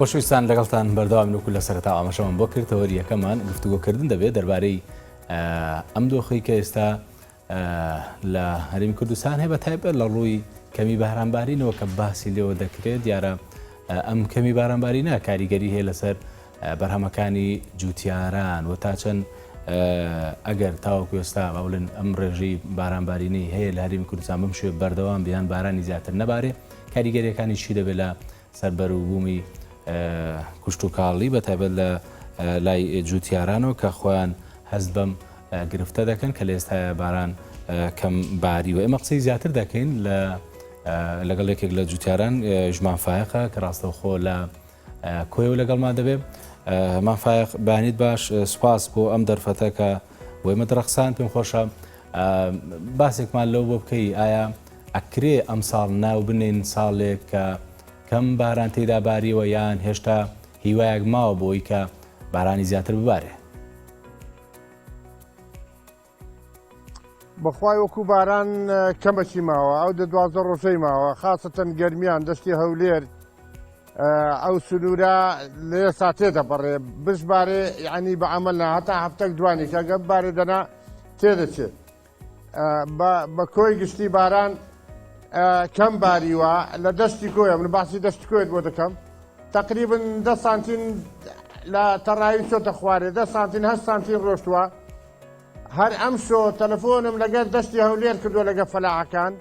خۆشەویستان لەگەڵتان بەردەوام وکو لە سەرەتا ئاماژەمان بۆ کردەوە یەکەمان گفتوگۆکردن دەبێت دەربارەی ئەم دۆخەی کە ئێستا لە هەرێمی کوردستان هەیە بە تایبەت لە ڕووی کەمی بارانبارینەوە کە باسی لێوە دەکرێت دیارە ئەم کەمی بارانبارینە کاریگەری هەیە لەسەر بەرهەمەکانی جوتیاران و تا چەند ئەگەر تاوەکو ئێستا باڵێن ئەم ڕێژەی بارانبارینەی هەیە لە هەرێمی کوردستان بەم شێوە بەردەوام بیان بارانی زیاتر نەبارێ کاریگەریەکانی چی دەبێت لە سەربەروبوومی کوشت و کاڵی بە تایبەت لە لای جوتیارانەوە کە خۆیان هەست بەم گرفتە دەکەن کە لە ئێستا باران کەم باری و ئێمە قسەی زیاتر دەکەین لەگەڵ یەکێک لە جوتیاران ژمان فایقە کە ڕاستەوخۆ لە کۆیەوە لەگەڵمان دەبێت مافایق بانیت باش سوپاس بۆ ئەم دەرفەتە کە بۆ ئێمە دڕەخسان پێم خۆشە باسێکمان لەو بۆ بکەی ئایا ئەکرێ ئەم ساڵ ناو بنێن ساڵێک کە کەم باران تێدا باریەوە یان هێشتا هیوایەک ماوە بۆی کە بارانی زیاتر ببارێ بەخوای وەکو باران کەمەکی ماوە ئەو 12 ڕۆژەی ماوە خاستەن گەرمیان دەشتی هەولێر ئەو سنوورە لێ ساتێ دەبڕێ بشبارێ یعنی بە ئەمەلنا هەتا هەفتەك دوانی کە گەم بارێ دەنا تێدەچێت بە کۆی گشتی باران کەم باریوە لە دەشتی کۆیە من باسی دەشتی کۆیت بۆ دەکەم تقریبن 10 سانتین لە تەڕاوی چۆتە خوارێ 10 سانتین 8 سانتین ڕۆشتووە هەر ئەم شۆ تەلەفۆنم لەگەر دەشتی هەولێر کردووە لەگە فەلاحەکان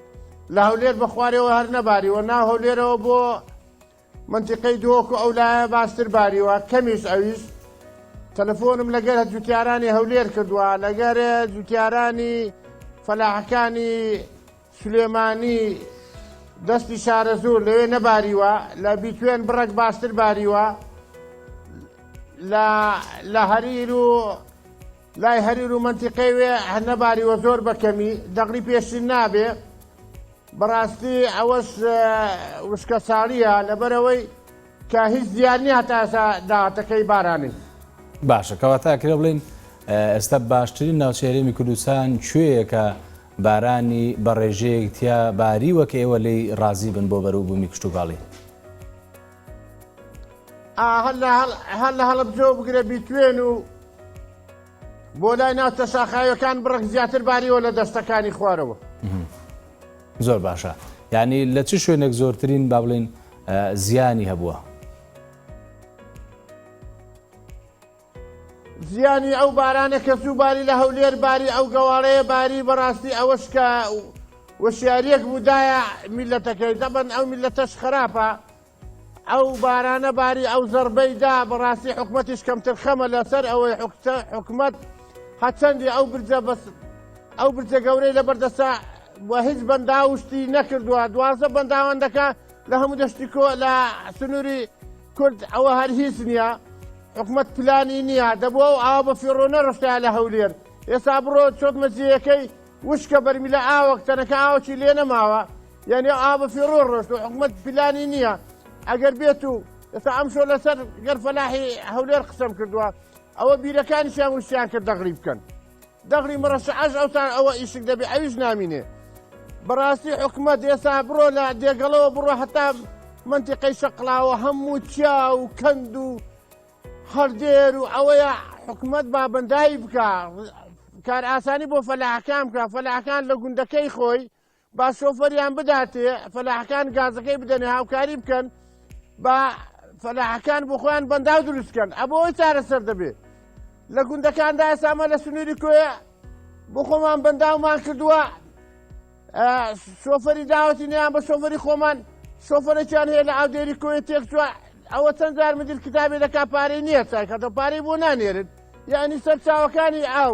لە هەولێر بە خوارەوە هەر نەباریوە ناو هەولێرەوە بۆ منتیقەی دۆک و ئەولایە باشتر باریوە کەمیش ئەویش تەلەفۆنم لەگەر جوتیارانی هەولێر کردووە لەگەر جوتیارانی فەلاحەکانی سولێمانی دەستی شارە زۆر لەوێ نەباریوە لە بیتوێن بڕێک باشتر باریوە لە هەریر و لای هەریر و منتیقەی وێ نەباریوە زۆر بەکەمی دەغری پێشین نابێ بەڕاستی ئەوەش وشکە ساڵیە لەبەرەوەی کە هیچ زیانی هەتاسا داهاتەکەی بارانی باشە کەواتاکرێ بڵین ئێستا باشترین ناوچەی هەرێمی کوردستان کوێیە کە بارانی بە ڕێژەیەک تیا باریوە کە ئێوە لێی ڕازی بن بۆ بەروبوومی کشتوکاڵی هەر لە هەڵەبجۆ بگرە بیتوێن و بۆ لای ناو تەشاخایەکان بڕێک زیاتر باریوە لە دەستەکانی خوارەوە زۆر باشە یعنی لە چ شوێنێک زۆرترین با بڵێن زیانی هەبووە زیانی ئەو بارانە کە زوو باری لە هەولێر باری ئەو گەواڵەیە باری بەڕاستی ئەوەش کە وەشیارەک بوودایە میلەتەکەی دەبن ئەو میلەتەش خراپە ئەو بارانە باری ئەو زەربەیدا بەڕاستی حکومەتیش کەمتر خەمە لەسەر ئەوەی حکومەت هەچەندی ئەو برجە گەورەی لە بەردەسا وە هیچ بەنداوشتی نەکردووە 12 بەنداوەندەکە لە هەموو دەشتی کۆ لە سنووری کورد ئەوە هەر هیچ نییە حکومەت پلانی نییە دەبووە و ئاوا بە فیڕۆ نەڕۆشتە لە هەولێر ئێستا بڕۆ چۆت مەجیەکەی وشکە بەرمیلە ئاوەک تەنەکە ئاوەکی لێ نەماوە یعنی ئاوا بە فیڕۆ ڕۆشت و حکومەت پلانی نییە ئەگەر بێت و ئێستا ئەم شۆ لەسەر گەر فەلاحی هەولێر قسەم کردووە ئەوە بیرەکانیشیان وشیان کرد دەغری بکەن دەغری مڕەشعەش ئەوتان ئەوە ئیشک دەبێ ئەویش نامینێ بەڕاستی حکومەت ئێستا بڕۆ لە دێگەڵەوە بڕۆ هەتا منتیقەی شەقڵاوە هەموو چیا و کەند و هەردێر و ئەوەیە حکومەت بابندایی بکە کار ئاسانی بۆ فەلاحەکان بکە فەلاحەکان لە گوندەکەی خۆی با شۆفەریان بداتێ فەلاحەکان گازەکەی بدەنێ هاوکاری بکەن با فەلاحەکان بۆ خۆیان بەنداو دروستکەن ئەبەوەی چارەسەر دەبێت لە گوندەکاندا ئێسامە لە سنووری کۆیە بۆ خۆمان بەنداومان کردووە شۆفەری داوەتی نیان بە شۆفەری خۆمان شۆفەرێکیان هەیە لە ئاودێری کۆیە تێکچووە ئەوە چەند جار مدیر کتابی دەکا پارەی نییە چای کەتە پارەی بۆ نانێرن یعنی سەر چاوەکانی ئاو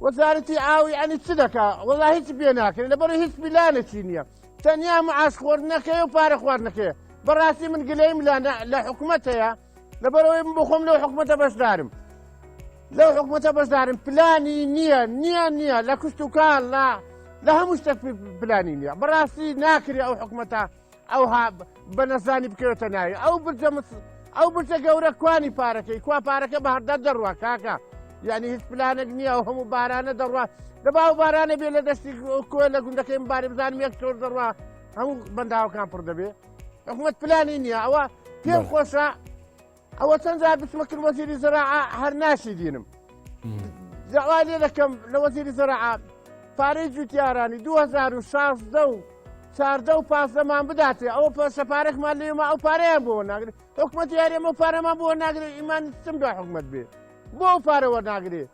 وەزارەتی ئاوی ئەنی چ دەکا وەڵا هیچ بێ ناکرێت لەبەرەوەی هیچ پیلانێکی نییە تەنیا معاش خواردنەکەیە و پارە خواردنەکەیە بەڕاستی من گلەیم لە حکومەت هەیە لەبەرەوەی من بخۆم لەو حکومەتە بەشدارم پلانی نییە لە کوشت و کاڵ لە هەموو شتێک پلانی نییە بەڕاستی ناکرێ ئەو حکومەتە ئەوها بە نەزانی بکەوێتە ناوی ئەو برجە گەورە کوانی پارەکەی کوا پارەکە بە هەردە دەڕوە کاکە یعنی هیچ پلانێک نییە و هەموو بارانە دەڕوە دەبا و بارانە بێ لە دەستی کۆ لە گوندەکەی باری بزانم یەک تۆر دەڕوە هەموو بەنداوەکان پڕ دەبێ حکومەت پلانی نییە ئەوە پێم خۆشە ئەوە چەند جار بچمەکرد وەزیری زراعە هەر ناشی دینم داوا لێ دەکەم لە وەزیری زراعە پارەی جوتیارانی 2016 و 14 و 15مان بداتێ ئەوە سەپارێکمان لێمە ئەو پارەیان بۆ ناگرێت حکومەتی یاریمە پارەمان بۆ ناگرێت ئیمان چم دوای حکومەت بێ بۆ ئەو پارەوە ناگرێت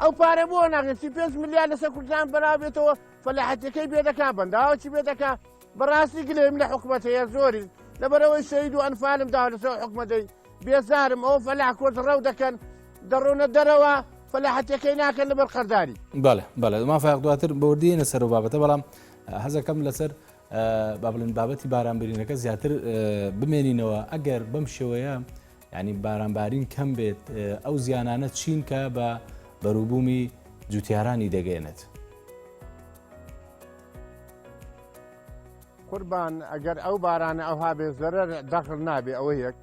ئەو پارە بۆ ناگرێت 5 ملیار لەسەر کوردستان بەراو بێتەوە فەلاحەتەکەی بێ دەکا بەنداوەکی بێ دەکا بەڕاستی گلێم لە حکومەت هەیە زۆری لەبەرەوەی شەهید و ئەنفالم داوە لەسەر حکومەتەی بێزارم ئەوە فەلاح کۆت ڕەو دەکەن دەڕۆنە دەرەوە فەلاحەتەکەی ناکەن لەبەر قەرداری بەڵێ بەڵێ مافاق دواتر بەوردینە سەر و بابەتە بەڵام حەزەکەم لەسەر با بڵێن بابەتی بارانبرینەکە زیاتر بمێنینەوە ئەگەر بەم شێوەیە ینی بارانبارین کەم بێت ئەو زیانانە چین کە بە بەرووبوومی جوتیارانی دەگەێنێت قوربان ئەگەر ئەو بارانە ئەوها بێ زەرەر دەخل نابێ ئەوە یەک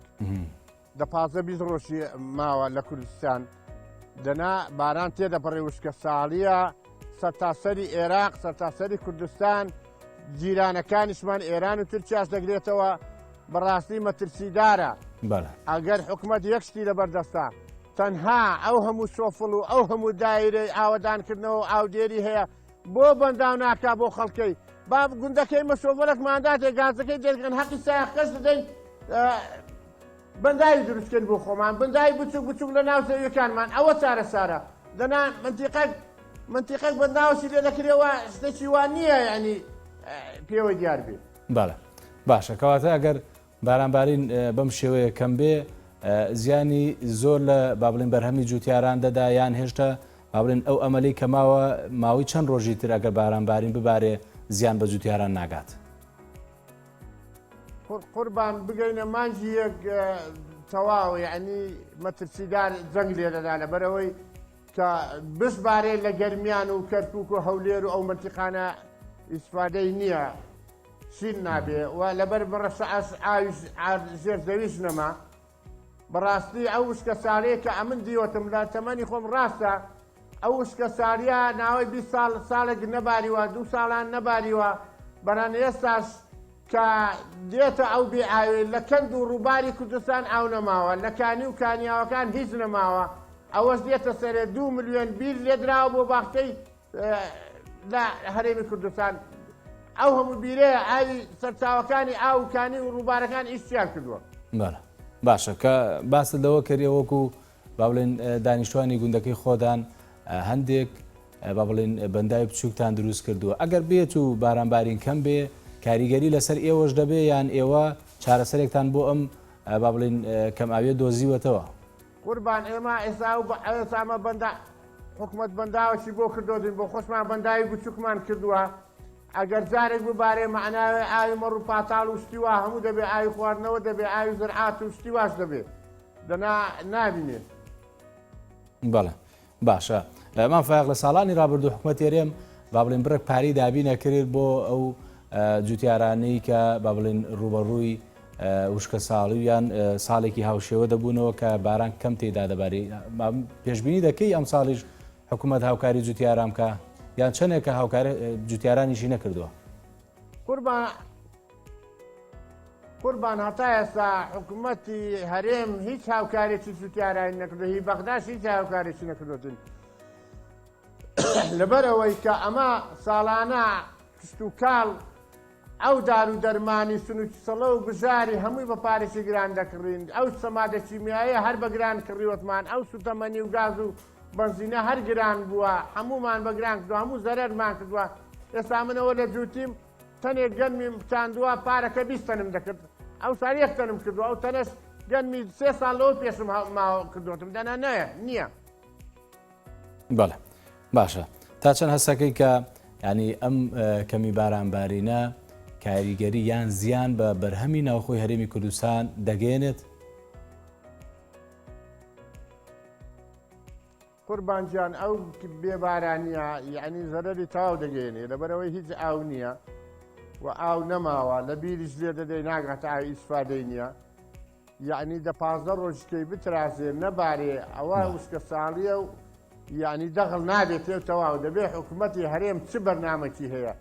دە 15 ڕۆژی ماوە لە کوردستان دەنا باران تێدەپەڕێ وشکە ساڵیە سەرتاسەری عێراق سەرتاسەری کوردستان جیرانەکانیشمان ئێران و تورکیاش دەگرێتەوە بەڕاستی مەترسیدارە ئەگەر حکومەت یەکشتی لەبەردەستا تەنها ئەو هەموو سۆفڵ و ئەو هەموو دایرەی ئاوەدانکردنەوە ئاودێری هەیە بۆ بەنداو ناکا بۆ خەڵکەی با گوندەکەی مەسۆفەرێک ماداتێ گازەکەی دەرگەن حەقی سایەخکەش دەدەین بەنداوی دروستکرد بۆ خۆمان بەنداوی بچوک بچوک لە ناو زەویەکانمان ئەوە چارەسارە دەنا منتیقەک بەنداوەشی لێ دەکرێەوە شتێکی وان نییە ینی پێوە دیار بێ بەڵێ باشە کەواتە ئەگەر بارانبارین بەم شێوەیە کەم بێ زیانی زۆر لە با بڵێن بەرهەمی جوتیاران دەدا یان هێشتا با بڵێن ئەو ئەمەلی کەماوە ماوەی چەند ڕۆژی تر ئەگەر بارانبارین ببارێ زیان بە جوتیاران ناگات قوربان بگەینە مانجی یەک تەواو یعنی مەترسیدار جەنگ لێ دەدا لەبەرەوەی کە بشبارێ لە گەرمیان و کەرکووک و هەولێر و ئەو منتیقانە ئیسفادەی نییە شین نابێ و لەبەر بڕەش زێر زەویش نەما بەڕاستی ئەو وشکە ساڵەیە کە ئەمن دیوەتم لە تەمەنی خۆم ڕاستە ئەو وشکە ساریە ناوەی 20 ساڵێک نەباریوە 2 ساڵان نەباریوە بەران ئێستاش کە دێتە ئەو بێ ئاوێ لە کەند و ڕووباری کوردستان ئاو نەماوە لە کانی و کانیاوەکان هیچ نەماوە ئەوەش دێتە سەرێ 2 ملیۆن بیر لێدراوە بۆ باخچەی لە هەرێمی کوردستان ئەو هەموو بیرەیە ئاوی سەرچاوەکانی ئاوکانی و ڕووبارەکان ئیشتیان کردووە باشە کە باست لەوە کردێ وەکو با بڵێن دانیشتوانی گوندەکەی خۆدان هەندێک با بڵێن بەندای بچووکتان دروست کردووە ئەگەر بێت و بارانبارین کەم بێ کاریگەری لەسەر ئێوەش دەبێ یان ئێوە چارەسەرێکتان بۆ ئەم با بڵێن کەم ئاوێ دۆزیوەتەوە قوربان ئێمە ئێستا ئێسامە بەندا حکومەت بەنداوەشی بۆ کردۆدین بۆ خۆشمان بەنداوی بچووکمان کردووە ئەگەر جارێک ببارێ معناوێ ئاوی مەڕ و پاتاڵ و شتیوا هەموو دەبێ ئاوی خواردنەوە دەبێ ئاوی زرعات و شتیواش دەبێ دەنا نابینێ بەڵێ باشە مان فایق لە ساڵانی ڕابردوو حکومەت هێرێم با بڵێن بڕێک پاری دابی نەکرێت بۆ ئەو جوتیارانەی کە با بڵێن ڕوبەڕووی وشکە ساڵی یان ساڵێکی هاوشێوە دەبوونەوە کە باران کەم تێدا دەباری پێشبینی دەکەی ئەم ساڵیش حکومەت هاوکاری جوتیاران کە یان چەندێکە هاوکاری جوتیارانیشی نەکردووە قوربان هەتا ئێستا حکوومەتی هەرێم هیچ هاوکارێکی جوتیارانی نەکردو هی بەغداش هیچ هاوکارێکی نەکردوتن لەبەرەوەی کە ئەمە ساڵانە کشت و کاڵ ئەو دار و دەرمانی سنووکی سەڵە و بژاری هەمووی بە پارێکی گران دەکڕین ئەو سەمادە کیمیاییە هەر بە گران کڕیوەتمان ئەو سوتەمەنی و گاز و بەنزینە هەر گران بووە هەمومان بە گران کردووە هەموو زەرەرمان کردووە ئێستا منەوە لە جووتیم تەنێک گەنمی چاندووە پارەکە 20 تەنم دەکرد ئەو سال 1 تەنم کردووە ئەو تەنەش گەنمی 3 ساڵ لەوە پێشم ماوە کردوتم دەنا نییە بەڵێ باشە تا چەند هەستەکەی کە ینی ئەم کەمی بارانبارینە کاریگەری یان زیان بە بەرهەمی ناوخۆی هەرێمی کوردستان دەگەێنێت قوربانجان ئەو بێبارانیە یعنی زەرەری تاو دەگەێنێ لەبەرەوەی هیچ ئاو نییە و ئاو نەماوە لە بیریش لێ دەدەی ناگات ئاوی ئیسفادەی نییە یعنی دە 15 ڕۆژکەی بترازێ نەبارێ ئەوە وشکە ساڵیە و یعنی دەخڵ نابێت تەواو دەبێ حکوومەتی هەرێم چ بەرنامەکی هەیە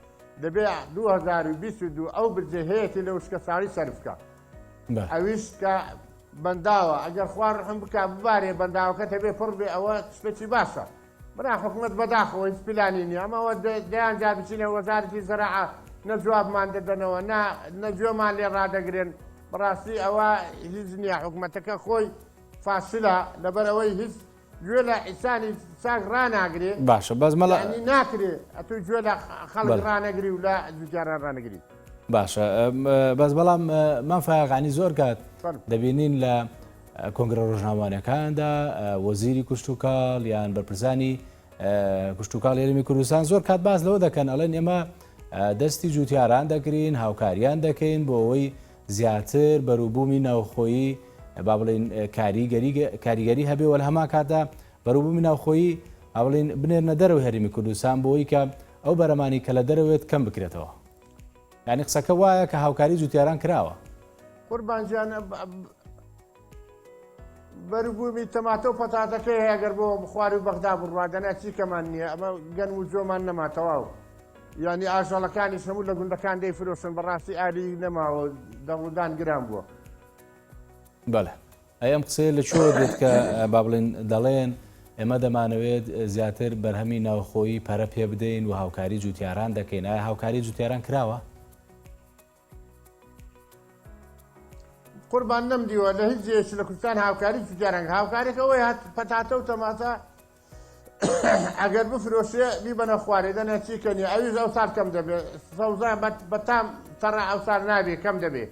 دەبێ 2022 ئەو برجێ هەیەی لە وشکە ساڵی سەرفکە ئەویش کە بەنداوە ئەگەر خوار ڕحم بک ببارێ بەنداوەکە تەبێ پڕ بێ ئەوە شتێکی باشە برا حکوومەت بەداخەوە هیچ پلانی نیە ئەمەوە دەیان جا بچینە وەزارەتی زەراعە نەجوابمان دەدەنەوە نەگوێمان لێ ڕادەگرێن بەڕاستی ئەوە هیچ نییە حکوومەتەکە خۆی فاشلە لەبەرەوەی هیچ گوێ لە ئیسانی ساگ ڕناگرێ باشە بەس مەڵە ناکرێ ئەتوی گوێ لە خەڵک ڕانەگری و لە جوتیاران ڕانەگری باشە بەس بەڵام مافاغانی زۆر کات دەبینین لە کۆنگرە ڕۆژنامەوانەکاندا وەزیری کوشتتوکاڵ یان بەرپرسانی کوشتتوکاڵ هێرمی کوردستان زۆر کات باز لەوە دەکەن ئەڵێن ئێمە دەستی جوتیاران دەکرین هاوکاریان دەکەین بۆ ئەوەی زیاتر بەروبوومی ناوخۆیی با بڵێن کاریگەری هەبێ وە لە هەما کاتدا بەروبوومی ناوخۆیی ئەڵێن بنێرنە دەرەوە هەرمی کوردستان بۆەوەی کە ئەو بەرەمانی کە لە دەرەوێت کەم بکرێتەوە یعنی قسەکە وایە کە هاوکاری جوتیاران کراوە قوربانجان بەروبوومی تەماتە و پەتاتەکەی هەیەگەر بۆ بخواری و بەغدا بڕوادەنا چی کەمان نییە ئەمە گەن و جۆمان نەماتەواو ینی ئاژەڵەکانی هەموو لە گوندەکان دەیفرۆشن بەڕاستی ئالی نەماوە دەڕوودان گران بووە بەڵێ ئەم قسەیە لە چۆ دێت کە با بڵێن دەڵێن ئێمە دەمانەوێت زیاتر بەرهەمی ناوخۆیی پەرە پێ بدەین و هاوکاری جوتیاران دەکەین ئایا هاوکاری جوتیاران کراوە؟ قوربان نەمدیوە لە هیچ جێش لە کوردستان هاوکاری جوتیاران هاوکارێک ئەوەی هات پەتاتە و تەماتە ئەگەر بفرۆشێ بیبەنە خوارێ دەنە چیکەنی ئەویش ئەو سال کەم دەبێت سەوزان بەتام تەڕە ئەو سال نابێ کەم دەبێت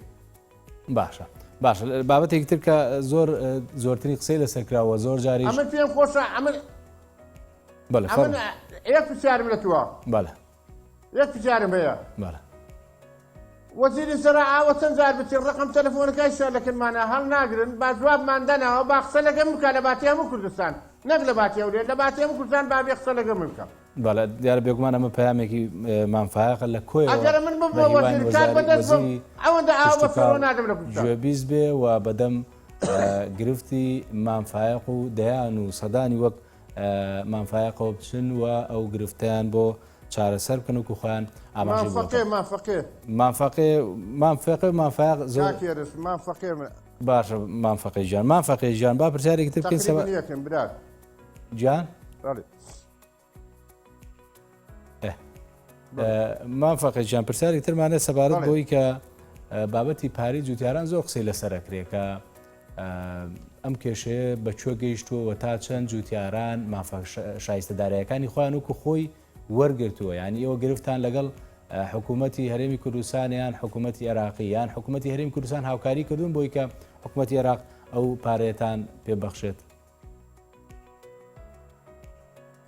باشە باشە بابەتێکی تر کە زۆرتری قسەی لەسەرکراوە زۆر جاریش ئەمە پێم خۆشە بەڵێ یەک پرسیارم لە تووە بەڵێ یەک پرسیارم هەیە بەڵێ وەزیری زەراعەوە چەند جار بچین ڕقم تەلەفۆنەکەی شەلەکەمانە هەڵ ناگرن با جوابمان دەنەوە با قسە لەگەم بکە لە باتی هەموو کوردستان نەک لە باتی هەولێر لە باتی هەموو کوردستان با بێ قسە لەگەم بکەم بەڵێ دیارە بێگومان ئەمە پەیامێکی مانفایەقە لە کۆیەوە ئەگەر من ببە وەزیر کار بەدەست بم ئەوەندە ئاوە فڕۆ نادەم لە کوردستان گوێبیست بێ و بەدەم گرفتی مانفایەق و دەیان و سەدانی وەک مانفایەقەوە بچن و ئەو گرفتیان بۆ چارەسەر بکەن وکو خۆیان ئاماژەی بۆ مانفایەق زۆر باشە مانفەقی ژیان مانفەقی ژیان با پرسیارێکی تر بکەین گیان مانفەقی ژیان پرسیارێکی ترمانە سەبارەت بۆی کە بابەتی پارەی جوتیاران زۆر قسەی لەسەرەکرێ کە ئەم کێشەیە بەکوێ گەیشتووە تا چەند جوتیاران شایستەدارایەکانی خۆیان وکو خۆی وەرگرتووە یعنی ئێوە گرفتان لەگەڵ حکوومەتی هەرێمی کوردستان یان حکوومەتی عێراقی یان حکوومەتی هەرێمی کوردستان هاوکاری کردوون بۆی کە حکوومەتی عێراق ئەو پارەیەتان پێبەخشێت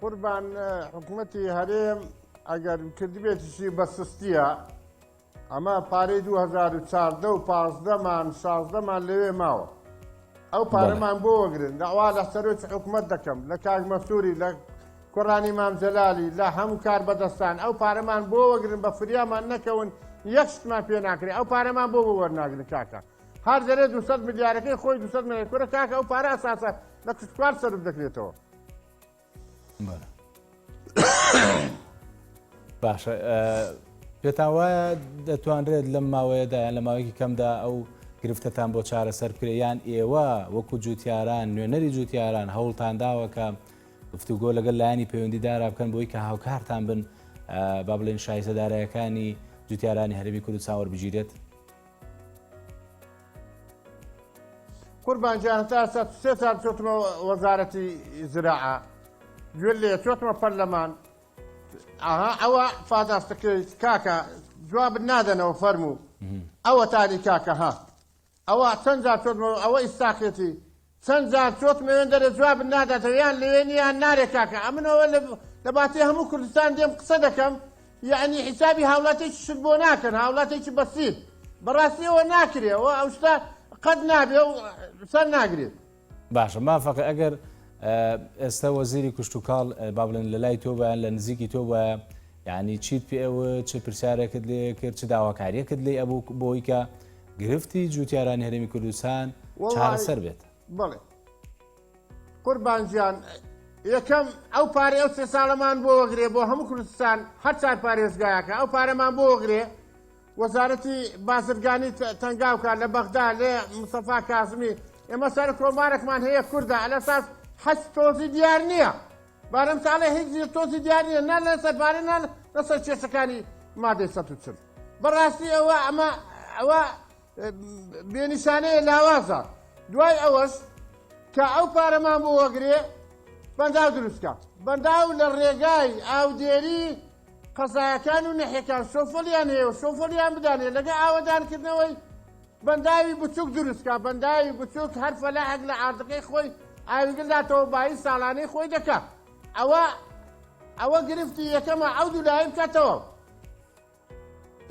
قوربان حکوومەتی هەرێم ئەگەر کردبێتیشی بە سستیە ئەمە پارەی 2014 و 16مان لەوێ ماوە ئەو پارەمان بۆ وەگرن داوا لە سەرۆکی حکوومەت دەکەم لە کاک مەسووری لە کوڕانی مام جەلالی لە هەموو کار بەدەستان ئەو پارەمان بۆ وەگرن بە فریامان نەکەون یەک شتمان پێ ناکرێت ئەو پارەمان بۆ وەرناگرن کاکە هەر دەرێ 200 ملیارەکەی خۆی 200 ملیار کوڕە کاکە ئەو پارە ئەساسە لە کشتوار سەرف دەکرێتەوە باشە پێتان وایە دەتوانرێت لەم ماوەیەدا یان لە ماوەیەکی کەمدا ئەو گرفتەتان بۆ چارەسەر بکرێ یان ئێوە وەکو جوتیاران نوێنەری جوتیاران هەوڵتان داوە کە گفتوگۆ لەگەڵ لایانی پەیوەندیدارا بکەن بۆی کە هاوکارتان بن با بڵێن شایستەدارایەکانی جوتیارانی هەرێمی کوردستان وەربگیرێت قوربانجان تا 3 سال چۆتمە وەزارەتی زراعە گوێ لێ چۆتمە پەرلەمان ئەوە فاداستەکەی کاکە جوابت نادەنەوە فەرموو ئەوە تانی کاکە ها ئەوە چەند جار چۆتمە ئەوە ئیستاقێتی چەند جار چۆتمەوێن دەرێت جوابت ناداتەوە یان لەوێنی یان نارێک کاکە ئەمنەوە لە باتی هەموو کوردستان دێم قسە دەکەم یعنی حیسابی هاوڵاتێکی شت بۆ ناکەن هاوڵاتێکی بەسیط بەڕاستیەوە ناکرێەوە ئەو شتا قەت نابێ و سەر ناگرێت باشە مافەقی ئەگەر ئێستا وەزیری کوشتتوکاڵ با بڵێن لە لای تۆ بەیان لە نزیکی تۆ بە یعنی چیت پێ ئەوە چ پرسیارێکت لێ کرد چ داواکاریەکت لێ ئەبوو بۆی کە گرفتی جوتیارانی هەرێمی کوردستان چارەسەر بێت بڵێ قوربانجیان یەکەم ئەو پارەی ئەو 3 ساڵەمان بۆ وەگرێ بۆ هەموو کوردستان هەر چار پارێزگایەکە ئەو پارەمان بۆ وەگرێ وەزارەتی بازرگانی تەنگاوکە لە بەغدا لێ مستەفا کازمی ئێمە سەر کۆمارێکمان هەیە کووردە ئەلە ساس حەج تۆزی دیار نییە بارەم ساڵێ هیچ تۆزی دیار نییە نا لەسەر بارێ نا لەسەر کێشەکانی مادەی 140 بەڕاستی ئەوە بێنیشانەیە لاوازە دوای ئەوەش کە ئەو پارەمان بۆ وەگرێ بەنداو دروستکە بەنداو لە ڕێگای ئاودێری قەزایەکان و نەحێکان شۆفۆلیان هەیە و شۆفۆلیان بدانێ لەگە ئاوەدانکردنەوەی بەنداوی بچووک دروستکە بەنداوی بچووک هەر فەلاحێک لە ئاردەکەی خۆی ئاویگرداتەوە بای ساڵانەی خۆی دەکات ئەوە گرفتی یەکەمە ئەو دوولایی بکاتەوە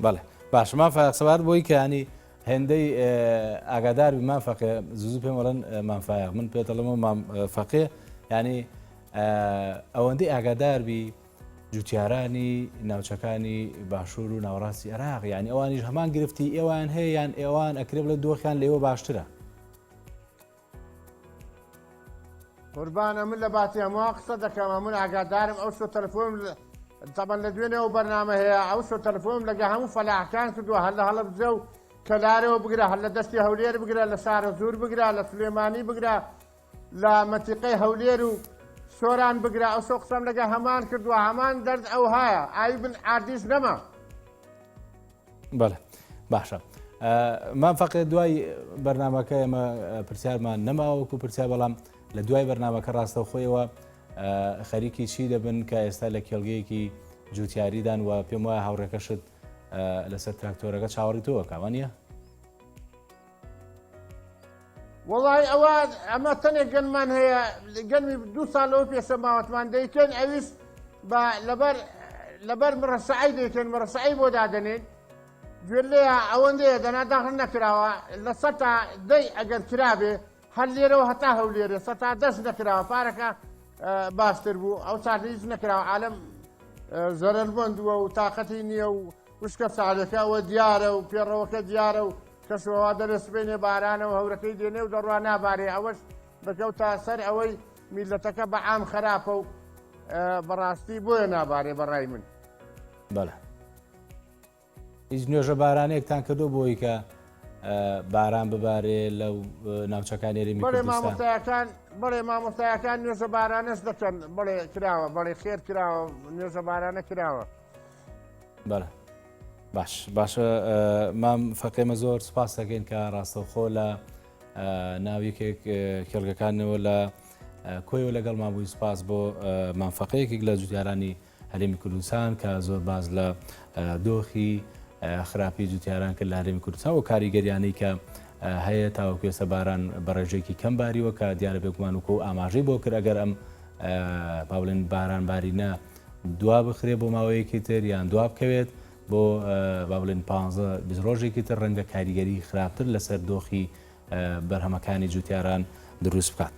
بەڵێ باش مافەق سەوار بۆی کە ینی هێندەی ئاگادار بی مافەقێ زوو پێم وەڵەن مامفایق من پێتەڵەمە مامفەقێ ینی ئەوەندەی ئاگادار بی جوتیارانی ناوچەکانی باشوور و ناوەڕاستی عێراق ینی ئەوانیش هەمان گرفتی ئێوان هەیە یان ئێوان ئەکرێ بڵێ دۆخیان لێوە باشترە قوربانە من لە باتی هەمووە قسە دەکەم من ئاگادارم ئەو شۆ تەلەفۆن تەبەن لە دوێنێەوە بەرنامە هەیە ئەو شۆ تەلەفۆن لەگە هەموو فەلاحەکان کردووە هەر لە هەڵەبجە و کەلارەوە بگرە هەر لە دەستی هەولێر بگرە لە شارە زۆر بگرە لە سلێمانی بگرە لە مەتیقەی هەولێر و سۆران بگرە ئەو شۆ قسەم لەگە هەمان کردووە هەمان دەرد ئەو هایە ئاوی بن ئاردیش نەما بەڵێ باشە مامفەقێ دوای بەرنامەکە ئێمە پرسیارمان نەماوەکو پرسیار بەڵام لە دوای بەرنامەکە ڕاستە خۆیەوە خەریکی چی دەبن کە ئێستا لە کێڵگەیەکی جوتیاریدان و پێم وایە هاوڕێکەشت لەسەر تراکتۆرەکە چاوەڕی تۆوە کاوانە؟ وڵی ئەمە تەنێک گەنمان هەیە گەنمی 2 ساڵەوە پێشە ماوەتمان دەیکەن ئەویش لەبەر مڕەسعی دەیکەن مڕەسعی بۆ دادەنێن گوێ لێە ئەوەندەیە دەناداخن نەکراوە لە سە تا دەی ئەگەر کرابێ هەر لێرەوە هەتا هەولێرە سە تا دەست نەکراوە پارەکە باشتر بوو ئەو ساڵ هیچ نەکراوە عالەم زەرەربەندووە و تااقەتی نییە و وشکە ساڵەکە ئەوە دیارە و پێڕەوەکە دیارە و کەسەوە دەرەسبێنێ بارانەوە هەورەکەی دێنێ و دەڕوا نابارێ ئەوەش بەکەوتا سەر ئەوەی میلەتەکە بە عام خراپە و بەڕاستی بۆیە نابارێ بەڕای من بەڵێ هیچ نوێژە بارانەیەکتان کردو بۆی کە باران ببارێ لەو ناوچەکان هێرمی کوردستان بڵێ مامۆستایەکان نوێژە بارانەش دەکەن بڵێ کراوە بەڵێ خێر کراوە نوێژە بارانە کراوە بەڵێ باشە مام فەقێمە زۆر سوپاس دەکەین کە ڕاستەوخۆ لە ناویەکێک کێڵگەکانەوە لە کۆیەوە لەگەڵ مابووی سوپاس بۆ مامفەقەیەکێک لە جوتیارانی هەرێمی کوردستان کە زۆر باز لە دۆخی خراپی جوتیاران کرد لە هەرێمی کوردستان و کاریگەریانەی کە هەیە تاوەکوێسە باران بەڕێژێکی کەم باریوە کە دیارە بێگومان وکە و ئاماژەی بۆ کرد ئەگەر ئەم باڵێن باران بارینە دوا بخرێ بۆ ماوەیەکی تر یان دوا بکەوێت بۆ با بڵێن 15 ڕۆژێکی تر ڕەنگە کاریگەری خراپتر لەسەر دۆخی بەرهەمەکانی جوتیاران دروست بکات.